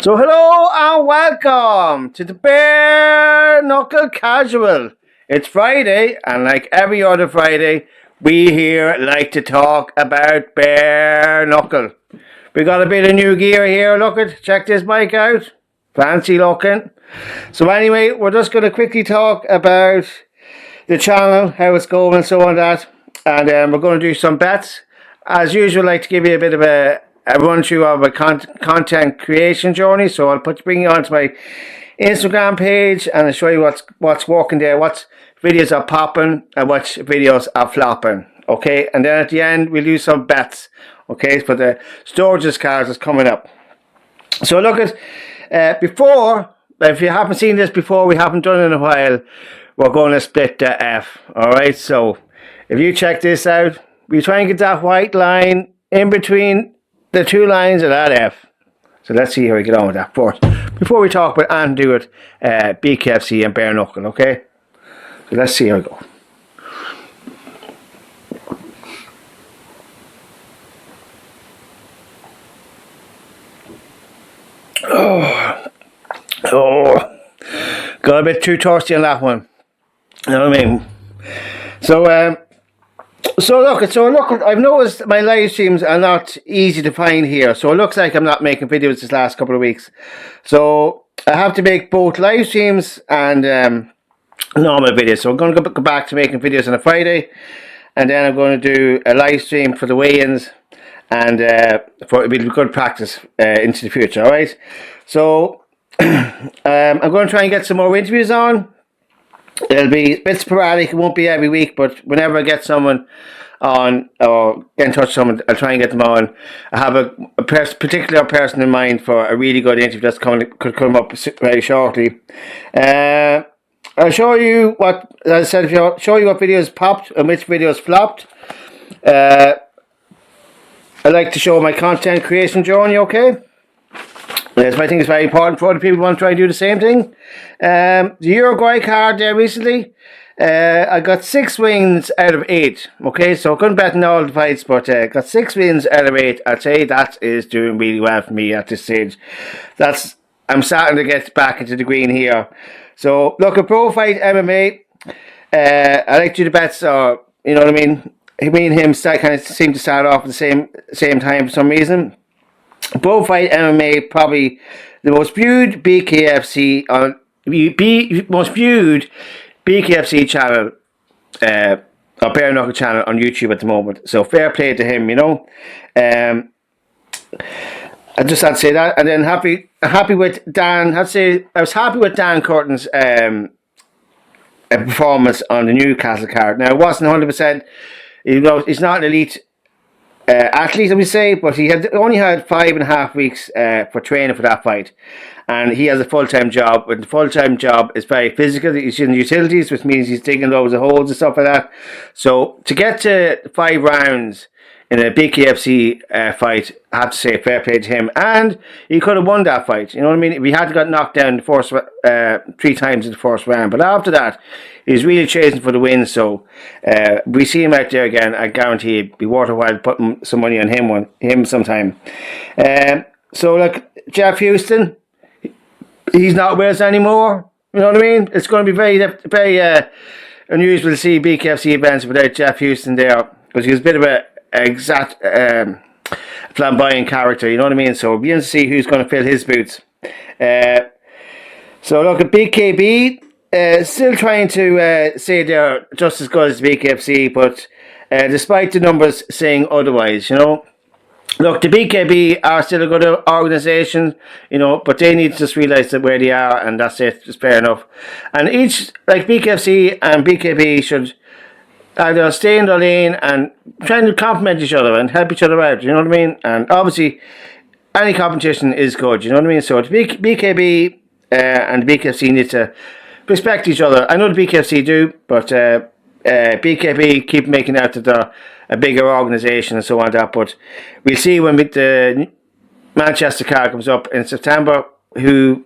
So hello and welcome to the Bare Knuckle Casual. It's Friday, and like every other Friday, we here like to talk about bare knuckle. We got a bit of new gear here. Look at, check this mic out. Fancy looking. So anyway, we're just going to quickly talk about the channel, how it's going and so on that. And we're going to do some bets. As usual, I like to give you a bit of a run through of a content creation journey. So I'll bring you onto my Instagram page and I'll show you what's working there, what videos are popping and what videos are flopping. Okay, and then at the end we'll do some bets. Okay, for the STURGIS cards that's coming up. So look at before, if you haven't seen this before, we haven't done it in a while, we're going to split the F. Alright, so if you check this out, we try and get that white line in between the two lines of that F. So let's see how we get on with that first, before we talk about and do it BKFC and bare knuckle. Okay, so let's see how we go. Oh, got a bit too thirsty on that one. You know what I mean? So look, I've noticed my live streams are not easy to find here. So it looks like I'm not making videos this last couple of weeks. So I have to make both live streams and normal videos. So I'm going to go back to making videos on a Friday, and then I'm going to do a live stream for the weigh-ins, and it'll be good practice into the future. All right. So I'm going to try and get some more interviews on. It'll be a bit sporadic, it won't be every week, but whenever I get someone on or get in touch with someone, I'll try and get them on. I have a particular person in mind for a really good interview that's could come up very shortly. I'll show you what, as I said, show you what videos popped and which videos flopped. I like to show my content creation journey, okay? Yes, I think it's very important for other people who want to try and do the same thing. The Uruguay card there recently, I got 6 wins out of 8. Okay, so I couldn't bet in all the fights, but got 6 wins out of 8. I'd say that is doing really well for me at this stage. I'm starting to get back into the green here. So look, at Pro Fight MMA, I like to do the bets. You know what I mean? Me and him kind of seem to start off at the same time for some reason. Pro Fight MMA, probably the most viewed BKFC on most viewed BKFC channel, or bare knuckle channel on YouTube at the moment. So fair play to him, you know. I just had to say that, and then happy with Dan. I'd say I was happy with Dan Curtin's performance on the Newcastle card. Now it wasn't 100%. You know, he's not an elite athlete, I would say, but he only had 5.5 weeks for training for that fight, and he has a full-time job. But the full-time job is very physical. He's in utilities, which means he's digging loads of holes and stuff like that. So to get to 5 rounds in a BKFC fight, I have to say fair play to him, and he could have won that fight. You know what I mean? If he had got knocked down the first 3 times in the first round, but after that, he's really chasing for the win. So we see him out there again. I guarantee it'd be worth a while putting some money on him sometime. So look, Jeff Houston, he's not with us anymore. You know what I mean? It's going to be very unusual to see BKFC events without Jeff Houston there, because he was a bit of a exact flamboyant character, you know what I mean? So we'll be in to see who's going to fill his boots. So look at BKB, still trying to say they're just as good as BKFC, but despite the numbers saying otherwise, you know. Look, the BKB are still a good organisation, you know, but they need to just realise that where they are, and that's it, it's fair enough. And each, like BKFC and BKB, should either stay in their lane and trying to complement each other and help each other out, you know what I mean? And obviously, any competition is good, you know what I mean? So the BKB and the BKFC need to respect each other. I know the BKFC do, but BKB keep making out that they're a bigger organisation and so on that. But we'll see when the Manchester card comes up in September who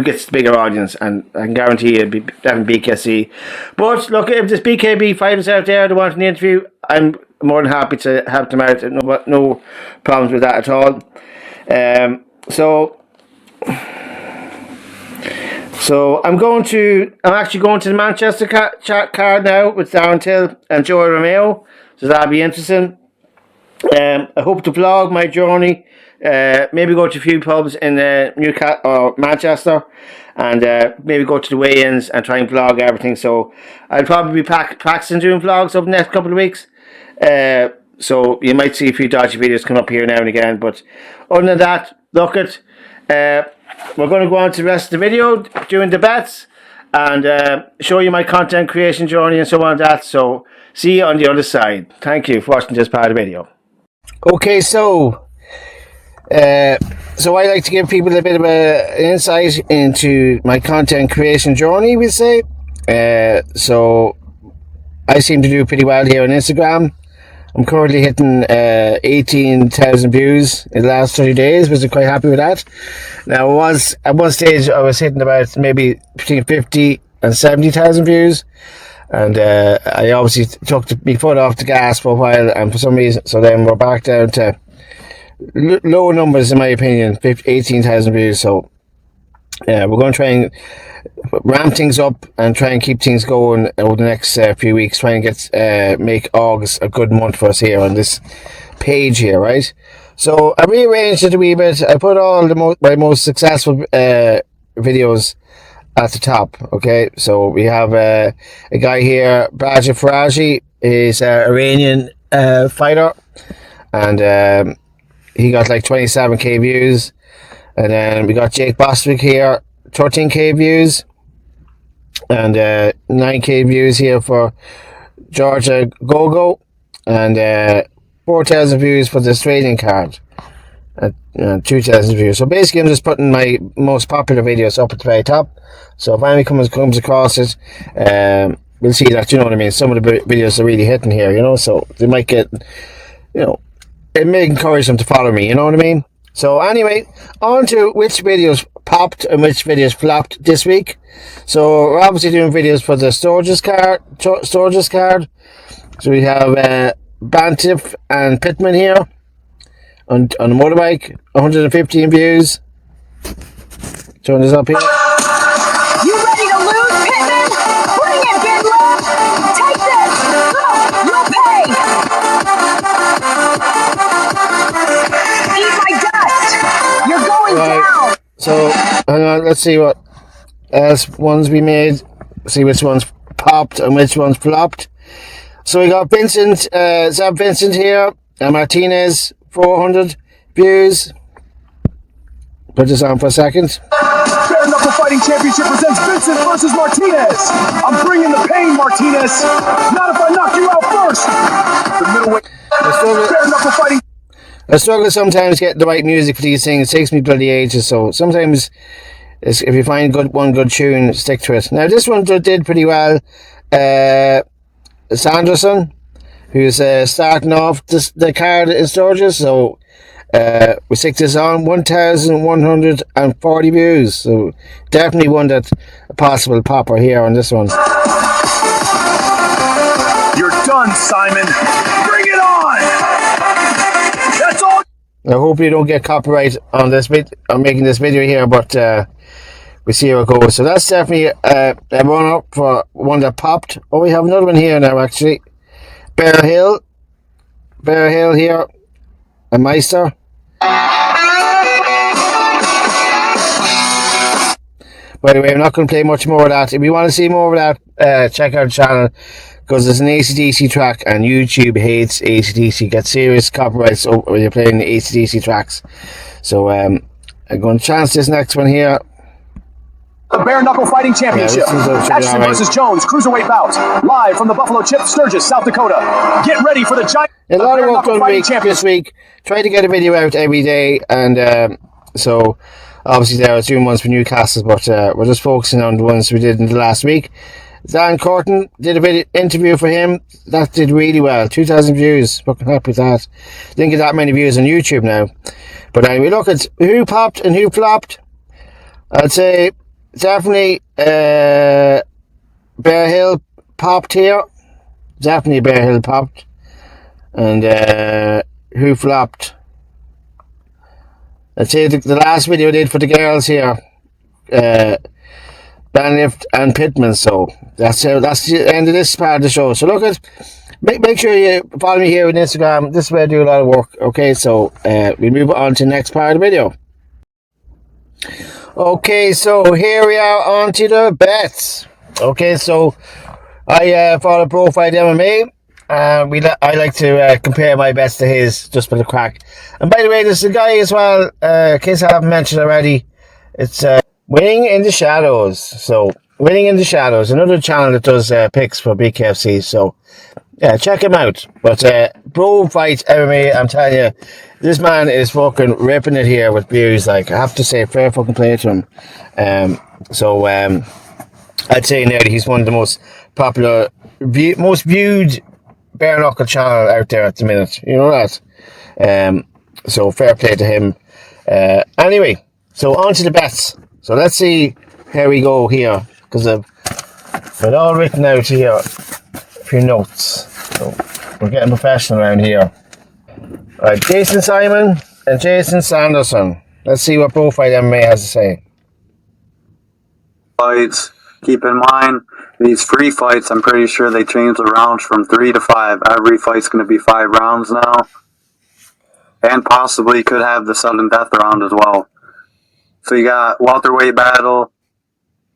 gets the bigger audience, and I can guarantee it'll be definitely BKC. But look, if there's BKB fighters out there that want an interview, I'm more than happy to help them out. No problems with that at all. So So I'm actually going to the Manchester card now with Darren Till and Joey Romeo. So that'll be interesting. I hope to vlog my journey. Maybe go to a few pubs in Newcastle or Manchester, and maybe go to the weigh-ins and try and vlog everything. So I'll probably be practicing doing vlogs over the next couple of weeks. So you might see a few dodgy videos come up here now and again. But other than that, look at. We're going to go on to the rest of the video doing the bets and show you my content creation journey and so on and that. So see you on the other side. Thank you for watching this part of the video. Okay, so I like to give people a bit of an insight into my content creation journey, we say. So I seem to do pretty well here on Instagram. I'm currently hitting 18,000 views in the last 30 days, which I'm quite happy with that. Now, at one stage I was hitting about maybe between 50 and 70,000 views, and I obviously took my foot off the gas for a while, and for some reason, so then we're back down to low numbers in my opinion, 18,000 views. So we're going to try and ramp things up and try and keep things going over the next few weeks. Try and get make August a good month for us here on this page here, right? So I rearranged it a wee bit. I put all my most successful videos at the top. Okay, so we have a guy here, Baja Faraji. He's an Iranian fighter, and he got like 27k views. And then we got Jake Bostwick here, 13k views, and 9k views here for Georgia Gogo, and 4,000 views for the Australian card, and 2,000 views. So basically I'm just putting my most popular videos up at the very top. So if anyone comes across it, we'll see that, you know what I mean, some of the videos are really hitting here, you know, so they might get, you know, it may encourage them to follow me, you know what I mean. So anyway, on to which videos popped and which videos flopped this week. So we're obviously doing videos for the STURGIS card. So we have Bantif and Pittman here on the motorbike, 115 views. Turn this up here. You ready to lose, Pittman? Bring it, Big Love! Take this! You'll pay! Eat my dust! You're going down! So, hang on, let's see what else ones we made. See which ones popped and which ones flopped. So we got Vincent, Zab Vincent here, and Martinez, 400 views. Put this on for a second. Bare Knuckle Fighting Championship presents Vincent versus Martinez. I'm bringing the pain, Martinez. Not if I knock you out first. The middleweight. Bare Knuckle Fighting. I struggle sometimes getting the right music for these things. It takes me bloody ages. So sometimes, if you find one good tune, stick to it. Now this one did pretty well. Sanderson, who's starting off the card in STURGIS. So we stick this on 1,140 views. So definitely one that a possible popper here on this one. You're done, Simon. Bring it on. That's all. I hope you don't get copyright on this I'm making this video here, but we'll see how it goes. So that's definitely a run up for one that popped. Oh, we have another one here now actually. Bare Hill here, a Meister. By the way, I'm not going to play much more of that. If you want to see more of that, check out the channel, because there's an AC/DC track and YouTube hates AC/DC. Get serious copyrights when you're playing the AC/DC tracks. So I'm going to chance this next one here. The Bare Knuckle Fighting Championship. Ashton versus Jones, cruiserweight bout. Live from the Buffalo Chip, Sturgis, South Dakota. Get ready for the giant. A lot of work done this week. Try to get a video out every day, and so obviously there are 2 months for Newcastle, but we're just focusing on the ones we did in the last week. Dan Curtin did a bit of interview for him. That did really well. 2,000 views. Fucking happy with that. Didn't get that many views on YouTube now. But anyway, look at who popped and who flopped. I'd say definitely Bare Hill popped here. Definitely Bare Hill popped. And who flopped? I'd say the last video I did for the girls here. Banlift and Pittman. So that's the end of this part of the show. So look at make sure you follow me here on Instagram. This is where I do a lot of work. Okay, so we move on to the next part of the video. Okay, so here we are on to the bets. Okay, so I follow Profile MMA. I like to compare my bets to his just for the crack. And by the way, there's a guy as well, in case I haven't mentioned already. It's Winning in the Shadows. So Winning in the Shadows, another channel that does picks for BKFC. So yeah, check him out. But Bro Fight MMA, I'm telling you, this man is fucking ripping it here with views. Like, I have to say, fair fucking play to him. I'd say now that he's one of the most popular, most viewed bare knuckle channel out there at the minute. You know that? So fair play to him. Anyway, so on to the bets. So let's see how we go here, because I've got it all written out here. A few notes. So we're getting professional around here. Alright, Jason Simon and Jason Sanderson. Let's see what Profile MMA has to say. Fights. Keep in mind, these free fights, I'm pretty sure they changed the rounds from 3 to 5. Every fight's going to be 5 rounds now. And possibly could have the sudden death round as well. So you got welterweight battle,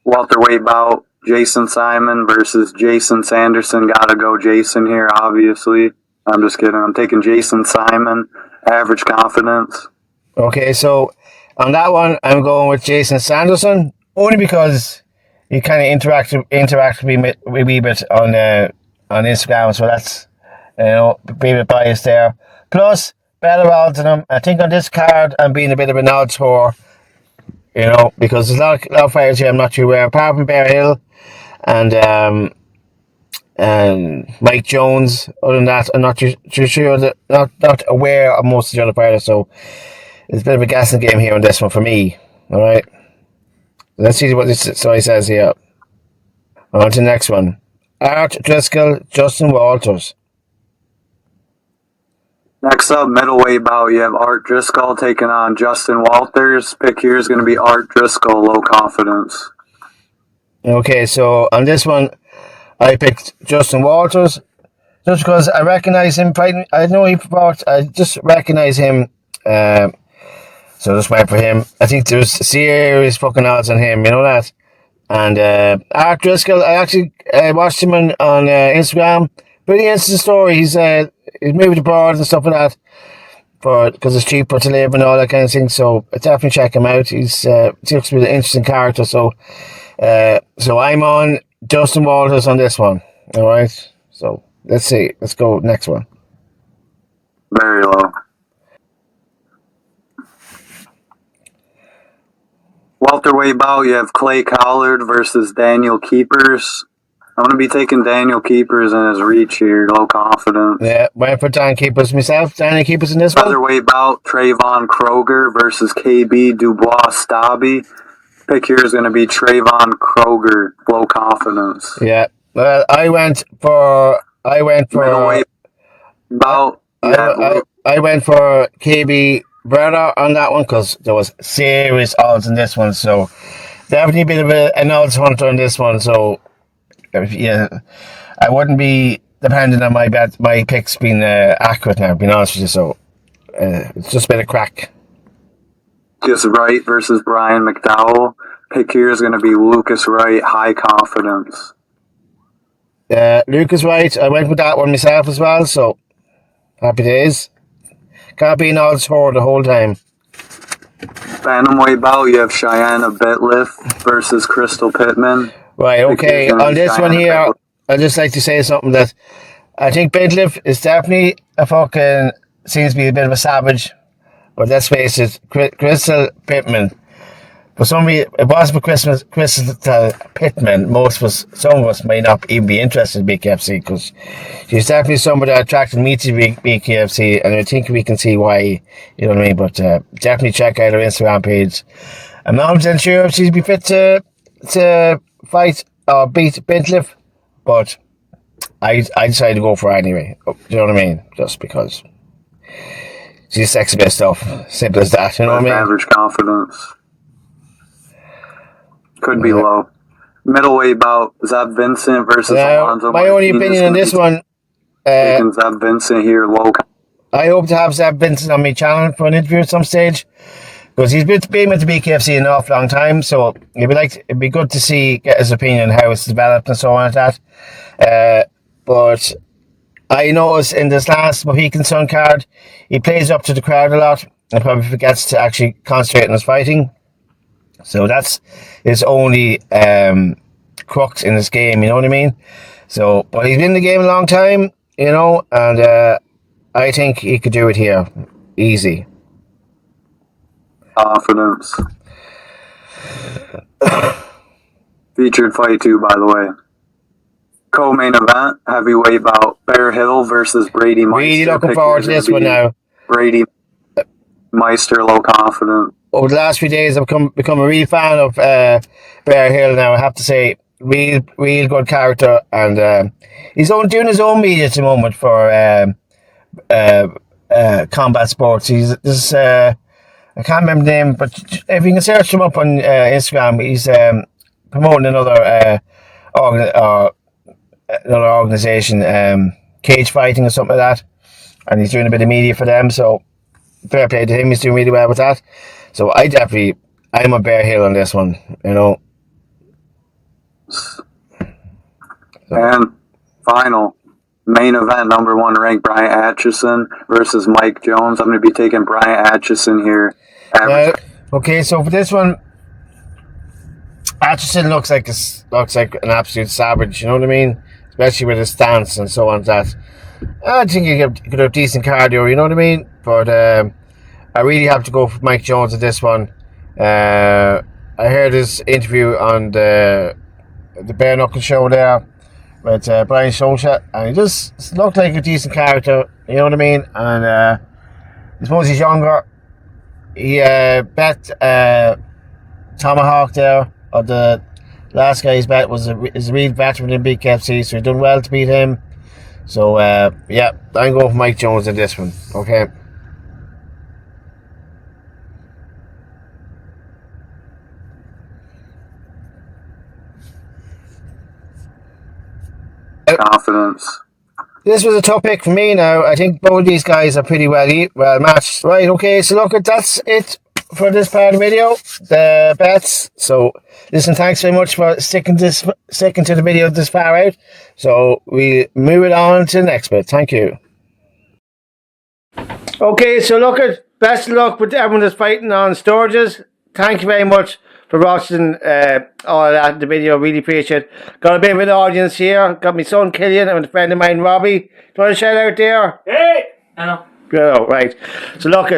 welterweight bout, Jason Simon versus Jason Sanderson. Gotta go Jason here, obviously. I'm just kidding. I'm taking Jason Simon, average confidence. Okay, so on that one, I'm going with Jason Sanderson, only because he kind of interact with me a wee bit on Instagram, so that's, you know, a bit biased there. Plus, better odds than him. I think on this card, I'm being a bit of an odds whore, you know, because there's a lot of fighters here I'm not too aware, apart from Bear Hill and Mike Jones. Other than that, I'm not too sure, not aware of most of the other fighters, so it's a bit of a guessing game here on this one for me. All right, let's see what this story says here. On to the next one. Art Driscoll, Justin Walters. Next up, middleweight bout, you have Art Driscoll taking on Justin Walters. Pick here is going to be Art Driscoll, low confidence. Okay, so on this one, I picked Justin Walters just because I recognize him fighting. I know he fought. I just recognize him. So I just went for him. I think there's serious fucking odds on him. You know that. And Art Driscoll, I actually watched him on Instagram. Pretty interesting story. He's moved abroad and stuff like that because it's cheaper to live and all that kind of thing. So definitely check him out. He's looks to be an interesting character. So I'm on Justin Walters on this one. All right. So let's see. Let's go next one. Very low. Welterweight bout, you have Clay Collard versus Daniel Keepers. I'm going to be taking Daniel Keepers in his reach here, low confidence. Yeah, went for Dan Keepers myself. Daniel Keepers in this one. Featherweight bout, Trayvon Kroger versus KB Dubois Stabby. Pick here is going to be Trayvon Kroger, low confidence. Yeah, well, I went for middleweight bout. I went for KB Brother on that one because there was serious odds in this one. So definitely a bit of an odds hunter on this one. So yeah, I wouldn't be dependent on my picks being accurate now, being honest with you. So it's just a bit of crack. Lucas Wright versus Brian McDowell. Pick here is going to be Lucas Wright, high confidence. Lucas Wright, I went with that one myself as well. So happy days. Can't be an odds whore the whole time. Bantamweight bout, you have Cheyenne Bitliff versus Crystal Pittman. Right, okay. On this one here, I'd just like to say something that I think Bitliff is definitely seems to be a bit of a savage. But let's face it, Crystal Pittman. For some reason, it was for Crystal Pittman. Some of us may not even be interested in BKFC because she's definitely somebody that attracted me to BKFC, and I think we can see why. You know what I mean? But definitely check out her Instagram page. I'm not 100% sure if she'd be fit to fight or beat Bitliff, but I decided to go for her anyway. Do you know what I mean? Just because she's sexy bit stuff. Simple as that. You know what I mean? Average confidence. Could be low. middleweight bout, Zeb Vincent versus Alonzo my only Martinez. opinion on this one, Taking Zeb Vincent here, low. I hope to have Zeb Vincent on my channel for an interview at some stage, because he's been with the BKFC an awful long time, so it'd be good to get his opinion on how it's developed and so on like that. But I noticed in this last Mohican Sun card, he plays up to the crowd a lot and probably forgets to actually concentrate on his fighting. So that's his only crux in this game, you know what I mean? So, but he's been in the game a long time, you know, and I think he could do it here. Easy. Confidence. Featured fight too, by the way. Co-main event, heavyweight bout, Bear Hill versus Brady Meister. Really looking forward to this one now. Brady Meister, low confident. Over the last few days, I've become a real fan of Bare Hill now, I have to say. Real good character, and he's doing his own media at the moment for combat sports. He's this I can't remember the name, but if you can search him up on Instagram, he's promoting another organization, cage fighting or something like that, and he's doing a bit of media for them. So fair play to him, he's doing really well with that. So I'm a Bare Hill on this one, you know. And final main event, number 1 ranked Brian Atchison versus Mike Jones. I'm going to be taking Brian Atchison here. Okay, so for this one, Atchison looks like an absolute savage. You know what I mean? Especially with his stance and so on. That I think he could have decent cardio. You know what I mean? But I really have to go for Mike Jones at this one. I heard his interview on the Bare Knuckle show there with Brian Solskjaer, and he just looked like a decent character, you know what I mean? And I suppose he's younger. He bet Tomahawk there, or the last guy he's bet is a real veteran in BKFC, so he's done well to beat him. So yeah, I'm going for Mike Jones in this one. Okay. Confidence. This was a tough pick for me now. I think both these guys are pretty well matched. Right, okay, so look, that's it for this part of the video, the bets. So listen, thanks very much for sticking to the video this far out. So we move it on to the next bit. Thank you. Okay, so look, best of luck with everyone that's fighting on STURGIS. Thank you very much for watching all that in the video. Really appreciate it. Got a bit of an audience here. Got my son Killian and a friend of mine, Robbie. Do you want to shout out there? Hey! I know. Oh, right. So look,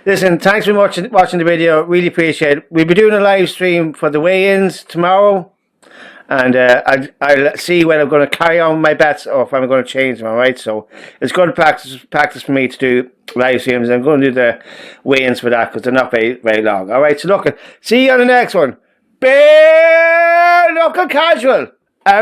listen, thanks for watching the video. Really appreciate it. We'll be doing a live stream for the weigh-ins tomorrow. And I'll see when I'm going to carry on my bets or if I'm going to change them, alright? So it's good practice for me to do live streams. I'm going to do the weigh-ins for that because they're not very, very long. Alright, so look, see you on the next one. Bare Knuckle Casual out.